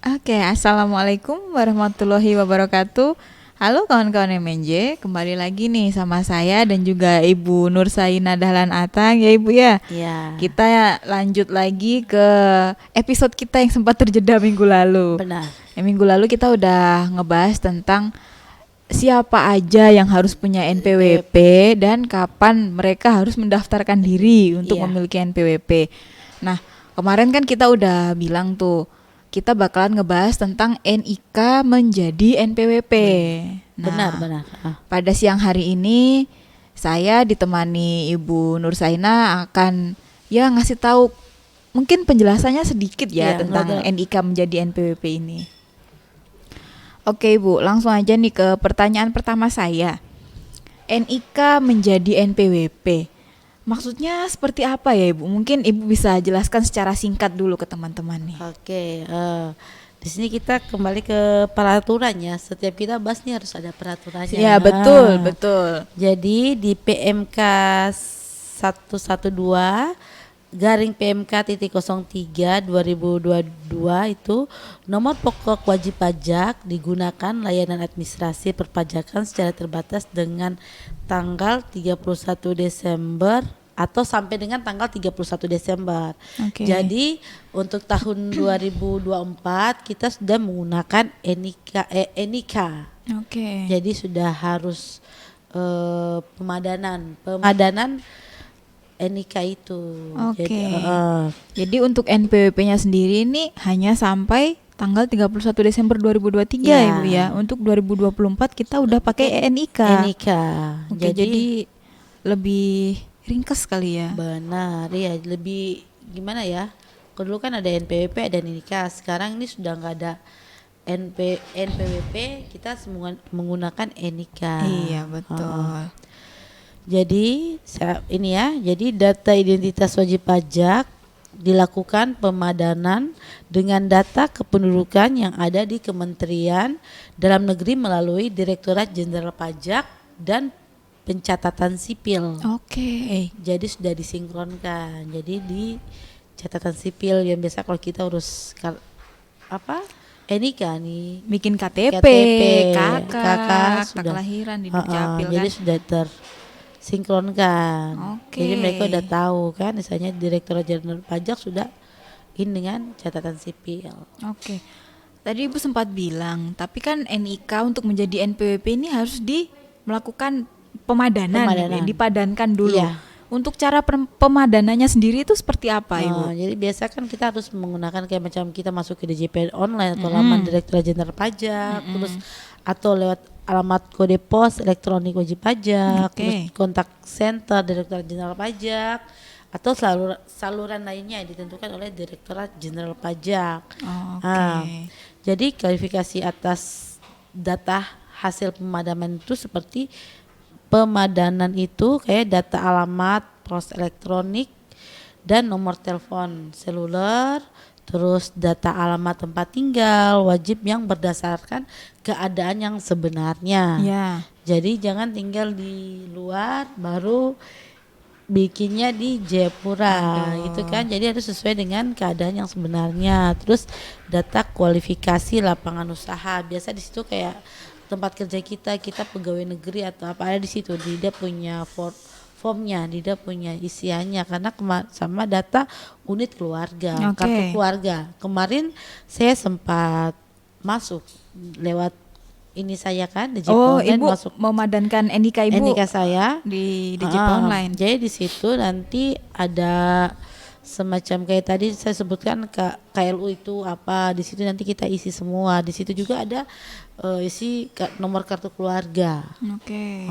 Oke, assalamualaikum warahmatullahi wabarakatuh. Halo kawan-kawan MNJ, kembali lagi nih sama saya dan juga Ibu Nursaina Dahlan Atang ya Ibu ya. Ya, Kita lanjut lagi ke episode kita yang sempat terjeda minggu lalu. benar. Minggu lalu kita udah ngebahas tentang siapa aja yang harus punya NPWP dan kapan mereka harus mendaftarkan diri untuk Iya, memiliki NPWP. Nah, kemarin kan kita udah bilang tuh kita bakalan ngebahas tentang NIK menjadi NPWP. benar, Nah, benar. pada siang hari ini saya ditemani Ibu Nursaina akan ya ngasih tahu mungkin penjelasannya sedikit ya Iya, nggak ada. tentang NIK menjadi NPWP ini. Oke Ibu, langsung aja nih ke pertanyaan pertama saya. NIK menjadi NPWP. Maksudnya seperti apa ya Ibu? Mungkin Ibu bisa jelaskan secara singkat dulu ke teman-teman nih. Oke, di sini kita kembali ke peraturannya. Setiap kita bahas nih harus ada peraturannya. Ya betul, betul. Jadi di PMK 112 garing PMK titik 03 2022 itu nomor pokok wajib pajak digunakan layanan administrasi perpajakan secara terbatas dengan tanggal 31 Desember atau sampai dengan tanggal 31 Desember. Oke. Jadi untuk tahun 2024 kita sudah menggunakan NIK. Oke. Jadi sudah harus pemadanan NIK itu. Oke. Jadi Jadi untuk NPWP-nya sendiri ini hanya sampai tanggal 31 Desember 2023 Ya. Ibu ya. Untuk 2024 kita udah pakai NIK. NIK. Oke, jadi lebih ringkas kali ya. benar ya, lebih gimana ya? Kalau dulu kan ada NPWP, ada NIK. Sekarang ini sudah nggak ada NPWP, kita semua menggunakan NIK. Iya, betul. Jadi ini ya, jadi data identitas wajib pajak dilakukan pemadanan dengan data kependudukan yang ada di Kementerian Dalam Negeri melalui Direktorat Jenderal Pajak dan Pencatatan Sipil. Oke. Jadi sudah disinkronkan. Jadi di catatan sipil yang biasa kalau kita urus apa? NIK nih. Bikin KTP, KK kakak sudah. kelahiran di Dukcapil Jadi kan. sudah tersinkronkan. Oke. Jadi mereka udah tahu kan, misalnya Direktorat Jenderal Pajak sudah in dengan catatan sipil. Oke. Tadi Ibu sempat bilang, tapi kan NIK untuk menjadi NPWP ini harus melakukan pemadanan, Pemadanan. dipadankan dulu. Iya. Untuk cara pemadanannya sendiri itu seperti apa, Ibu? Jadi biasa kan kita harus menggunakan kayak macam kita masuk ke DJP online atau laman Direktorat Jenderal Pajak, terus atau lewat alamat kode pos elektronik wajib pajak, Oke. terus kontak center Direktorat Jenderal Pajak atau saluran lainnya yang ditentukan oleh Direktorat Jenderal Pajak. Oke. Jadi klarifikasi atas data hasil pemadaman itu seperti pemadanan itu kayak data alamat pos elektronik dan nomor telepon seluler, terus data alamat tempat tinggal wajib yang berdasarkan keadaan yang sebenarnya. Ya. Jadi jangan tinggal di luar baru bikinnya di Jayapura gitu kan. Jadi harus sesuai dengan keadaan yang sebenarnya. Terus data kualifikasi lapangan usaha. Biasa di situ kayak tempat kerja kita pegawai negeri atau apa ada di situ. Dia punya formnya, dia punya isiannya karena sama data unit keluarga, Oke. kartu keluarga. Kemarin saya sempat masuk lewat ini saya kan DJP Oh, online Ibu masuk memadankan NIK Ibu NIK saya di DJP online. Jadi di situ nanti ada semacam kayak tadi saya sebutkan KLU itu apa, di situ nanti kita isi semua. Di situ juga ada isi nomor kartu keluarga. Oke.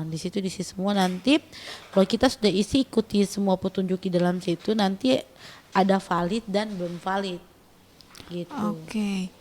Di situ diisi semua. Nanti kalau kita sudah isi ikuti semua petunjuk di dalam situ, nanti ada valid dan belum valid gitu. Oke.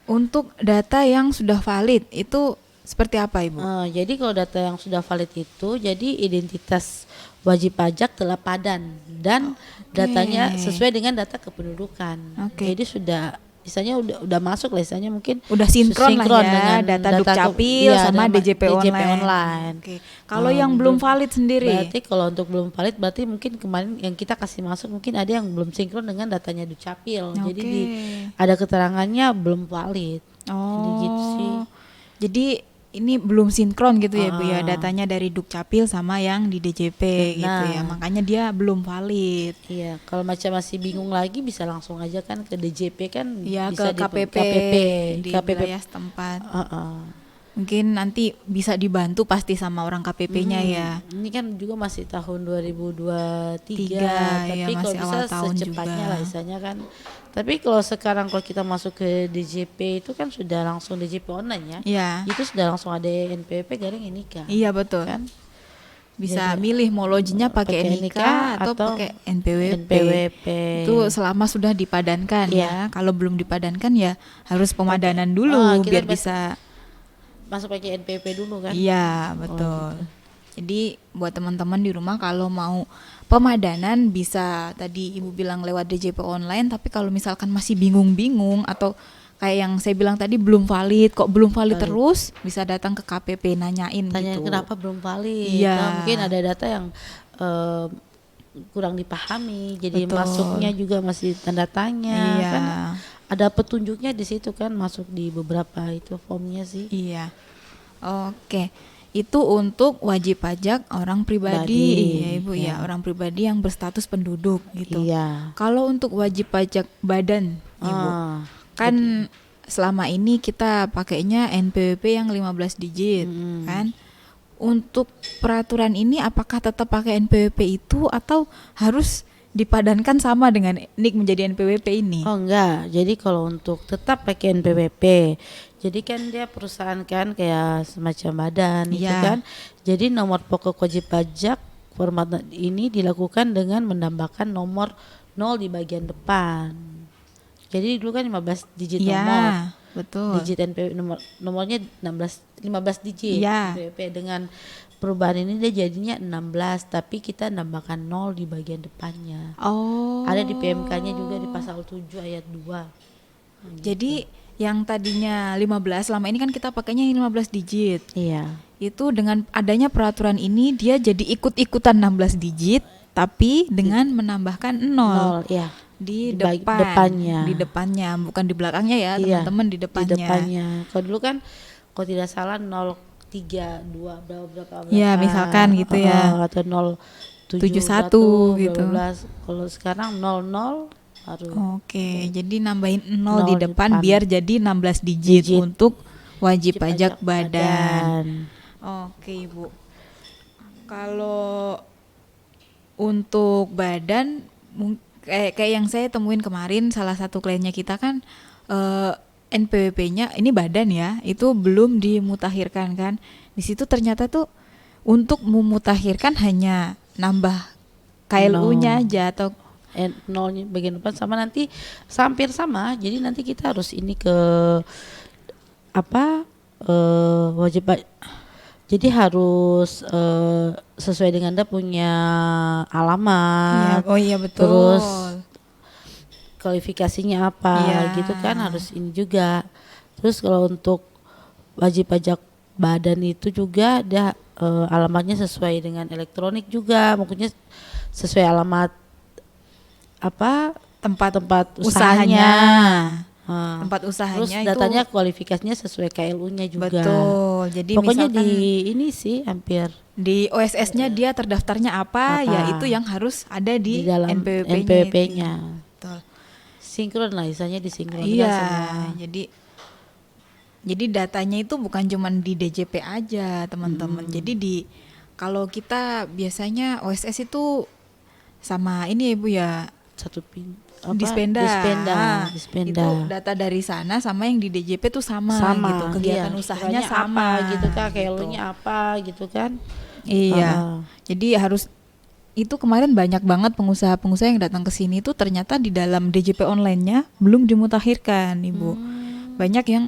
Untuk data yang sudah valid itu seperti apa, Ibu? Jadi kalau data yang sudah valid itu, jadi identitas wajib pajak telah padan dan datanya sesuai dengan data kependudukan. Oke. Jadi sudah misalnya udah masuk lah, misalnya mungkin Udah sinkron lah ya dengan data data Dukcapil iya, sama sama DJP online. online. Oke. Kalau yang belum valid sendiri. Berarti kalau untuk belum valid berarti mungkin kemarin yang kita kasih masuk mungkin ada yang belum sinkron dengan datanya Dukcapil. Jadi Oke. ada keterangannya belum valid. Oh. Jadi gitu sih. Jadi ini belum sinkron gitu ya Bu ya, Ah. datanya dari Dukcapil sama yang di DJP gitu ya. Nah. Makanya dia belum valid. Iya, kalau macam masih bingung lagi bisa langsung aja kan ke DJP kan, Ya bisa ke KPP, di KPP. wilayah setempat. Heeh. Mungkin nanti bisa dibantu pasti sama orang KPP-nya ya. Ini kan juga masih tahun 2023, Ya, tapi kalau masih bisa awal tahun secepatnya juga. lah istilahnya kan. Tapi kalau sekarang kalau kita masuk ke DJP itu kan sudah langsung DJP online ya. Iya. Itu sudah langsung ada NPWP Garing Enika. Iya betul. Kan? Bisa Jadi, milih mau login-nya pakai pakai NIK NIK atau atau pakai NPWP. NPWP. Itu selama sudah dipadankan ya. Iya. Kalau belum dipadankan ya harus pemadanan dulu kita biar bisa. masuk pakai NPWP dulu kan. Iya, betul. Jadi buat teman-teman di rumah kalau mau pemadanan bisa tadi Ibu bilang lewat DJP online, tapi kalau misalkan masih bingung-bingung atau kayak yang saya bilang tadi belum valid, kok belum valid terus, bisa datang ke KPP nanyain Tanya gitu. kenapa belum valid. Iya. Nah, mungkin ada data yang kurang dipahami, jadi Betul. masuknya juga masih tanda tanya. Iya. Kan ada petunjuknya di situ kan, masuk di beberapa itu formnya sih. Iya. Oke. Itu untuk wajib pajak orang pribadi Pribadi, ya Ibu ya, ya. orang pribadi yang berstatus penduduk gitu. Iya. Kalau untuk wajib pajak badan Ibu, Ah, kan selama ini kita pakainya NPWP yang 15 digit kan. Untuk peraturan ini apakah tetap pakai NPWP itu atau harus dipadankan sama dengan NIK menjadi NPWP ini? Oh enggak, jadi kalau untuk tetap pakai NPWP, jadi kan dia perusahaan kan kayak semacam badan itu Iya. kan. Jadi nomor pokok wajib pajak format ini dilakukan dengan menambahkan nomor 0 di bagian depan. Jadi dulu kan 15 digit nomor. Iya, betul. Digit NPWP nomornya 15 digit Iya. NPWP. Dengan perubahan ini dia jadinya 16, tapi kita nambahkan 0 di bagian depannya. Oh. Ada di PMK-nya juga di pasal 7 ayat 2. Jadi yang tadinya 15, selama ini kan kita pakainya yang 15 digit. Iya. Itu dengan adanya peraturan ini dia jadi ikut-ikutan 16 digit tapi dengan menambahkan 0 ya. di Di depan. depannya. Di depannya, bukan di belakangnya ya, Iya, teman-teman, di Di depannya. depannya. Kalau dulu kan kalau tidak salah 032 berapa. Ya, misalkan gitu ya. Atau 71 gitu. Kalau sekarang 00 baru. Oke, jadi nambahin 0 di 0 di depan depan. biar jadi 16 digit, Digit. untuk wajib pajak badan. badan. Oke, Ibu. Kalau untuk badan kayak yang saya temuin kemarin, salah satu kliennya kita kan NPWP-nya ini badan ya, itu belum dimutakhirkan kan. Di situ ternyata tuh untuk memutakhirkan hanya nambah KLU-nya aja atau Nolnya bagian depan sama nanti hampir sama. Jadi nanti kita harus ini ke apa wajib jadi harus sesuai dengan dia punya alamat. oh iya betul. Terus kualifikasinya apa Iya. gitu kan, harus ini juga. Terus kalau untuk wajib pajak badan itu juga dia alamatnya sesuai dengan elektronik juga, maksudnya sesuai alamat tempat-tempat usahanya. Tempat usahanya Terus itu datanya kualifikasinya sesuai KLU-nya juga. betul. Jadi Pokoknya misalkan di ini sih hampir di OSS-nya dia terdaftarnya apa, ya itu yang harus ada di, di dalam NPWP-nya. NPWP-nya. Betul. Sinkron lah, misalnya disinkronkan Iya, semua. jadi datanya itu bukan cuman di DJP aja, teman-teman. Jadi kalau kita biasanya OSS itu sama ini ya Bu ya, Satu Dispenda. Dispenda. Itu data dari sana sama yang di DJP tuh sama gitu. Kegiatan iya. usahanya Usahanya sama apa gitu kan, gitu. KLU-nya apa gitu kan. Iya. Jadi harus itu kemarin banyak banget pengusaha-pengusaha yang datang ke sini tuh ternyata di dalam DJP online-nya belum dimutakhirkan, Ibu. Banyak yang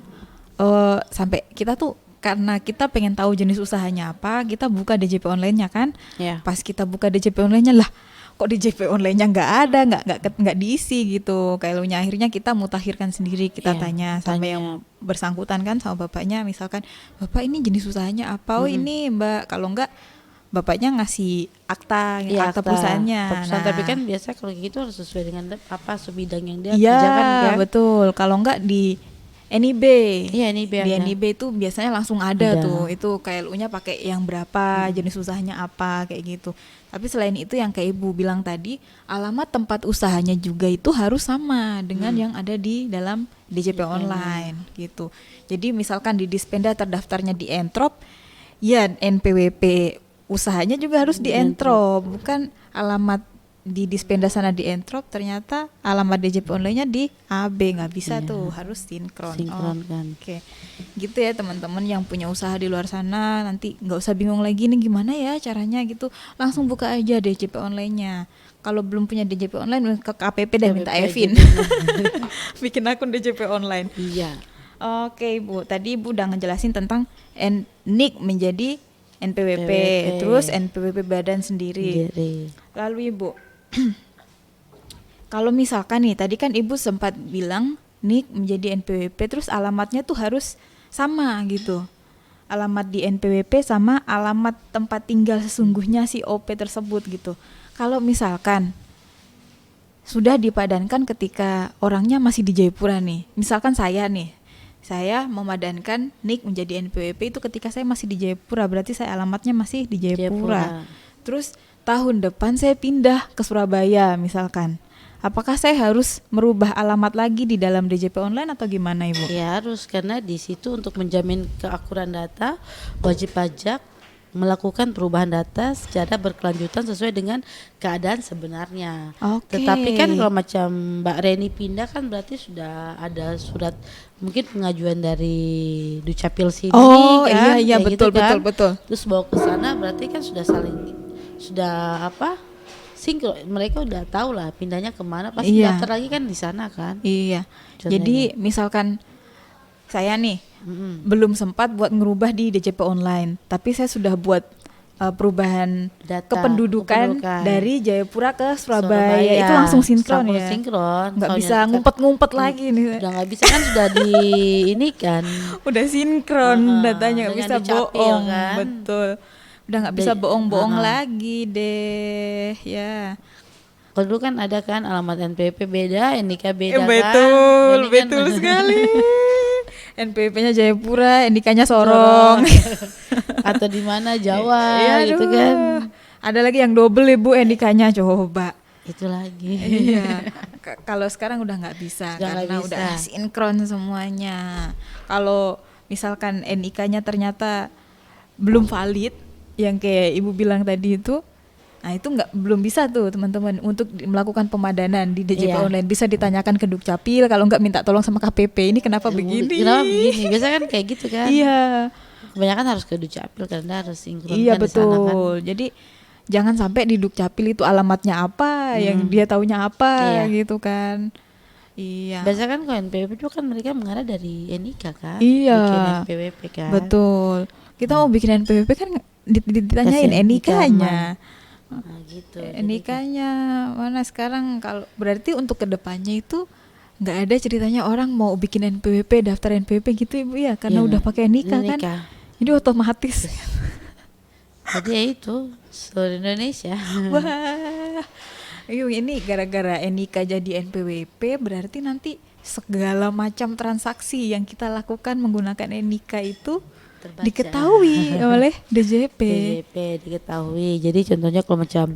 sampai kita tuh karena kita pengen tahu jenis usahanya apa, kita buka DJP online-nya kan. Ya. Pas kita buka DJP online-nya lah, kok DJP online-nya nggak ada, nggak diisi gitu. Kayaknya akhirnya kita mutakhirkan sendiri, kita Iya, tanya sama yang bersangkutan kan, sama bapaknya, misalkan bapak ini jenis usahanya apa? Oh ini mbak, kalau nggak bapaknya ngasih akta, Iya, akta perusahaannya. perusahaan. Tapi kan biasa kalau gitu harus sesuai dengan apa sebidang yang dia iya, kerjakan kan. betul. Kalau nggak di NIB. Iya, NIB Di ada. NIB itu biasanya langsung ada Ada. tuh. Itu KLU-nya pakai yang berapa, jenis usahanya apa, kayak gitu. Tapi selain itu yang kayak Ibu bilang tadi, alamat tempat usahanya juga itu harus sama dengan yang ada di dalam DJP online gitu. Jadi misalkan di Dispenda terdaftarnya di Entrop, ya NPWP usahanya juga harus di Entrop, bukan alamat di Dispenda sana di Entrop, ternyata alamat DJP online-nya di AB, nggak bisa tuh, harus sinkron. Sinkron kan. Oke, gitu ya teman-teman yang punya usaha di luar sana, nanti nggak usah bingung lagi nih gimana ya caranya gitu, langsung buka aja DJP online-nya. Kalau belum punya DJP online ke KPP dan minta Evin bikin akun DJP online. Iya. Oke Bu, tadi Ibu udah ngejelasin tentang NIK menjadi NPWP, PWP. terus NPWP badan sendiri. Sendiri. Lalu Ibu, kalau misalkan nih, tadi kan Ibu sempat bilang NIK menjadi NPWP, terus alamatnya tuh harus sama gitu. Alamat di NPWP sama alamat tempat tinggal sesungguhnya si OP tersebut gitu. Kalau misalkan sudah dipadankan ketika orangnya masih di Jayapura nih, misalkan saya nih, saya memadankan NIK menjadi NPWP itu ketika saya masih di Jayapura, berarti saya alamatnya masih di Jayapura. Terus tahun depan saya pindah ke Surabaya misalkan. Apakah saya harus merubah alamat lagi di dalam DJP online atau gimana Ibu? Ya harus, karena di situ untuk menjamin keakuran data, wajib pajak melakukan perubahan data secara berkelanjutan sesuai dengan keadaan sebenarnya. Oke. Tetapi kan kalau macam Mbak Reni pindah kan berarti sudah ada surat mungkin pengajuan dari Dukcapil sini Oh kan. iya kayak betul gitu kan. betul. Terus bawa ke sana berarti kan sudah apa? Sinkron, mereka udah tahu lah pindahnya kemana, pasti Iya. daftar lagi kan di sana kan. Iya. Contohnya. Jadi misalkan saya nih Mm-mm. belum sempat buat ngerubah di DJP online, tapi saya sudah buat perubahan Data kependudukan dari Jayapura ke Surabaya. Surabaya. Itu langsung sinkron Langsung ya. sinkron. Nggak Soalnya bisa kan ngumpet-ngumpet lagi nih. udah nggak bisa kan, sudah di ini kan. Udah sinkron datanya, nggak dengan bisa Dukcapil bohong. kan. Betul. Udah nggak bisa Udah, bohong-bohong lagi deh ya. Kalau dulu kan ada kan alamat NPWP beda, NIK beda kan. Betul, Ini kan betul sekali. NPWP-nya Jayapura, NIK-nya Sorong. atau di mana Jawa Iya, gitu aduh. kan. Ada lagi yang double Ibu NIK-nya, coba. Itu lagi. Iya. Kalau sekarang udah nggak bisa Sudah nggak karena bisa. udah sinkron semuanya. Kalau misalkan NIK-nya ternyata belum valid, yang kayak Ibu bilang tadi itu, nah itu belum bisa tuh teman-teman untuk melakukan pemadanan di DJP Iya. online. Bisa ditanyakan ke Dukcapil, kalau nggak minta tolong sama KPP. Ini kenapa begini? Kenapa begini? Biasa kan kayak gitu kan. Iya. Kebanyakan harus ke Dukcapil karena harus sinkron Iya kan di sana kan. betul. Jadi jangan sampai di Dukcapil itu alamatnya apa, yang dia taunya apa Iya. gitu kan. Iya. Biasa kan kalau NPWP itu kan mereka mengarah dari NIK kan. Iya. Bikin NPWP kan. Betul. Kita mau bikin NPWP kan ditanyain Kasih NIK-nya. Nah, gitu. NIK-nya mana sekarang, kalau berarti untuk kedepannya itu nggak ada ceritanya orang mau bikin NPWP, daftar NPWP gitu Ibu ya, karena Iya, udah pakai NIK kan. NIK. Jadi otomatis. Jadi ya itu seluruh Indonesia. Wah. Ini gara-gara NIK jadi NPWP berarti nanti segala macam transaksi yang kita lakukan menggunakan NIK itu Terbaca. diketahui oleh DJP. DJP diketahui. Jadi contohnya kalau macam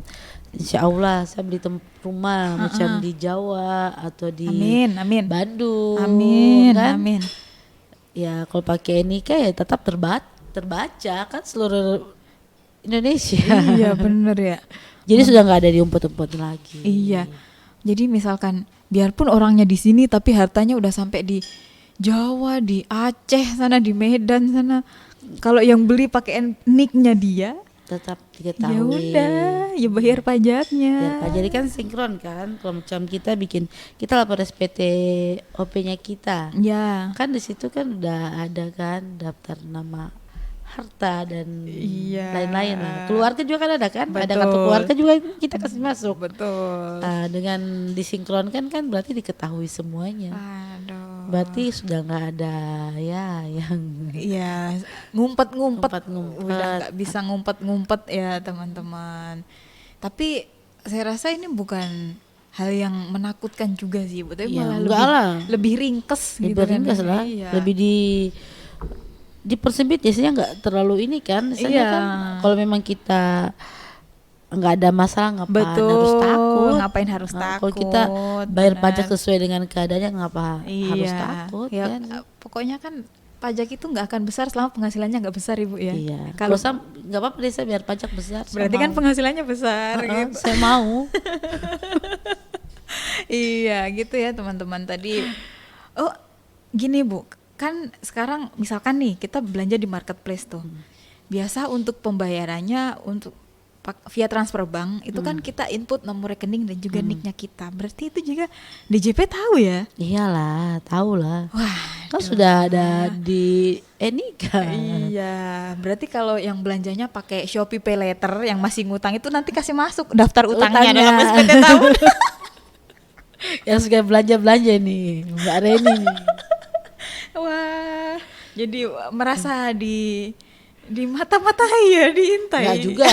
insya Allah saya beli rumah macam di Jawa atau di Amin. Bandung. Amin. Kan? Amin. Ya kalau pakai NIK ya tetap terbaca kan seluruh Indonesia. Iya bener ya. Jadi sudah nggak ada diumpet-umpet lagi. Iya. Jadi misalkan biarpun orangnya di sini tapi hartanya udah sampai di Jawa, di Aceh sana, di Medan sana. Kalau yang beli pakai NIK-nya dia, Tetap ya diketahui. udah, ya bayar pajaknya. Ya, Pak. Jadi kan sinkron kan. Kalau macam kita lapor SPT OP-nya kita. Ya. Kan di situ kan udah ada kan daftar nama harta dan Iya. lain-lain lah. Keluarga juga kan ada kan? Ada Betul. kartu keluarga juga kita kasih masuk. Betul. Dengan disinkronkan kan berarti diketahui semuanya. Aduh. Berarti sudah nggak ada ya yang Iya, ngumpet-ngumpet. Ngumpet-ngumpet. Udah nggak bisa ngumpet-ngumpet ya teman-teman. Tapi saya rasa ini bukan hal yang menakutkan juga sih, Bu. Tapi Iya, malah enggak lah. lebih ringkes gitu lebih kan. ringkas lah, Iya. lebih dipersempit biasanya nggak terlalu ini kan. Misalnya Iya. kan kalau memang kita nggak ada masalah ngapain Betul. harus takut. Ngapain harus Nah, takut? kalau kita bayar benar. pajak sesuai dengan keadaannya ngapa harus Iya. takut Ya, kan? pokoknya kan pajak itu nggak akan besar selama penghasilannya nggak besar, Ibu ya. Iya. Kalau Kalau nggak apa-apa deh, saya biar pajak besar. saya berarti kan mau. penghasilannya besar gitu. Saya mau. Iya, gitu ya teman-teman tadi. Oh, gini Bu, kan sekarang misalkan nih kita belanja di marketplace tuh. Biasa untuk pembayarannya untuk via transfer bank itu kan kita input nomor rekening dan juga nicknya kita. Berarti itu juga DJP tahu ya? Iyalah, tahu lah. Wah, Kan sudah ada di Enika. iya. Berarti kalau yang belanjanya pakai Shopee Pay Later yang masih ngutang itu nanti kasih masuk daftar utangnya dalam SPT tahun. Yang suka belanja-belanja nih, Mbak Reni nih. Wah, jadi merasa di mata-matai ya, diintai. Enggak juga.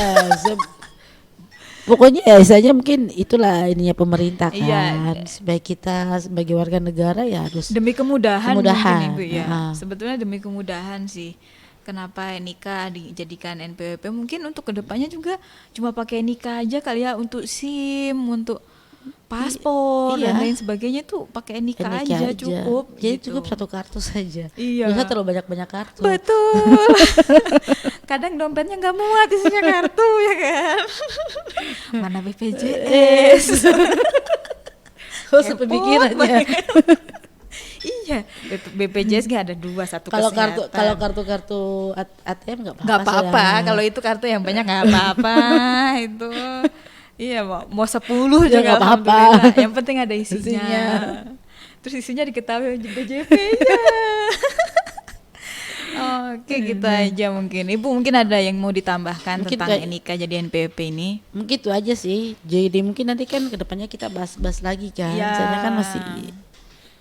Pokoknya ya saja mungkin itulah ininya pemerintah kan. Iya. Supaya kita sebagai warga negara ya harus Demi kemudahan, Kemudahan, mungkin Ibu ya. heeh. Sebetulnya demi kemudahan sih. Kenapa Nika dijadikan NPWP? Mungkin untuk kedepannya juga cuma pakai Nika aja kali ya, untuk SIM, untuk paspor Iya. dan lain sebagainya tuh pakai Nika NIK aja cukup. Jadi gitu. cukup satu kartu saja. Iya. Nggak usah terlalu banyak-banyak kartu. Betul. Kadang dompetnya nggak muat isinya kartu ya kan. Mana BPJS? Oh, sepemikirannya. Iya, BPJS nggak ada dua, satu Kalau kesehatan. kartu ATM nggak apa-apa. Nggak apa-apa, sudah. kalau itu kartu yang banyak nggak apa-apa itu. Iya, mau 10 Ya, juga nggak apa-apa. alhamdulillah. Yang penting ada isinya. Isinya. Terus isinya diketahui BJP-nya. Oke, gitu aja mungkin. Ibu mungkin ada yang mau ditambahkan Mungkin tentang kayak- Nika jadi NPWP ini? Mungkin itu aja sih. Jadi mungkin nanti kan kedepannya kita bahas-bahas lagi kan. Iya. Soalnya kan masih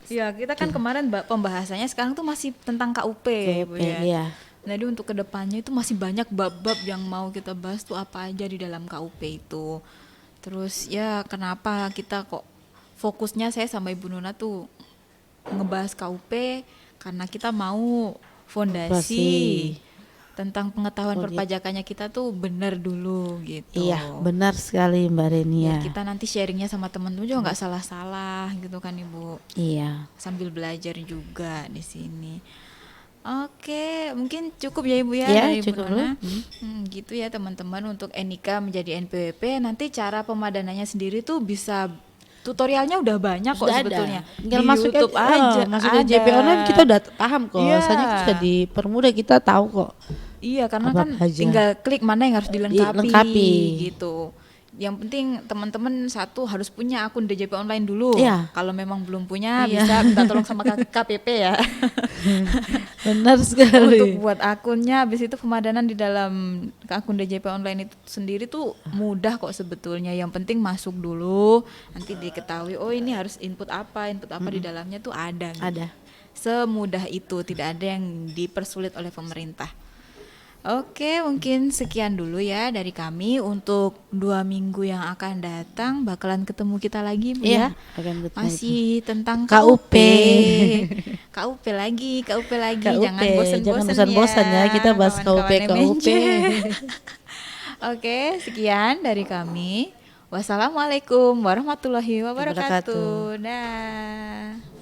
Iya, kita kan kemarin pembahasannya sekarang tuh masih tentang KUP, ya, Ibu ya. Iya. Jadi untuk kedepannya itu masih banyak bab-bab yang mau kita bahas tuh apa aja di dalam KUP itu. Terus ya kenapa kita kok fokusnya saya sama Ibu Nuna tuh ngebahas KUP karena kita mau fondasi tentang pengetahuan perpajakannya kita tuh benar dulu gitu. Iya, benar sekali Mbak Renia. Biar kita nanti sharingnya sama teman-teman juga nggak salah-salah gitu kan Ibu. Iya. Sambil belajar juga di sini. Oke, mungkin cukup ya Ibu ya Ya, dari Ibu cukup Nona. dulu. Gitu ya teman-teman untuk Nika menjadi NPWP. Nanti cara pemadanannya sendiri tuh bisa tutorialnya udah banyak kok Sudah sebetulnya. Tinggal Di masuk YouTube aja. aja Masuk ada. ke JP online kita udah paham kok. Iya. Soalnya kan sudah dipermudah, kita tahu kok. Iya, karena Apa kan aja. tinggal klik mana yang harus dilengkapi Lengkapi. gitu. Yang penting teman-teman satu harus punya akun DJP online dulu. Iya. Kalau memang belum punya Iya. bisa minta tolong sama KPP ya. Benar sekali. Untuk buat akunnya, habis itu pemadanan di dalam akun DJP online itu sendiri tuh mudah kok sebetulnya. Yang penting masuk dulu, nanti diketahui oh ini harus input apa di dalamnya tuh ada. Gitu. Ada. Semudah itu, tidak ada yang dipersulit oleh pemerintah. Oke, mungkin sekian dulu ya dari kami. Untuk 2 minggu yang akan datang bakalan ketemu kita lagi Bu ya. Akan betul. Masih tentang KUP. KUP lagi. KUP. Jangan bosan-bosan bosan-bosan ya. Kita bahas KUP. kawan-kawan MNJ. Oke, sekian dari kami. Wassalamualaikum warahmatullahi wabarakatuh. Dah.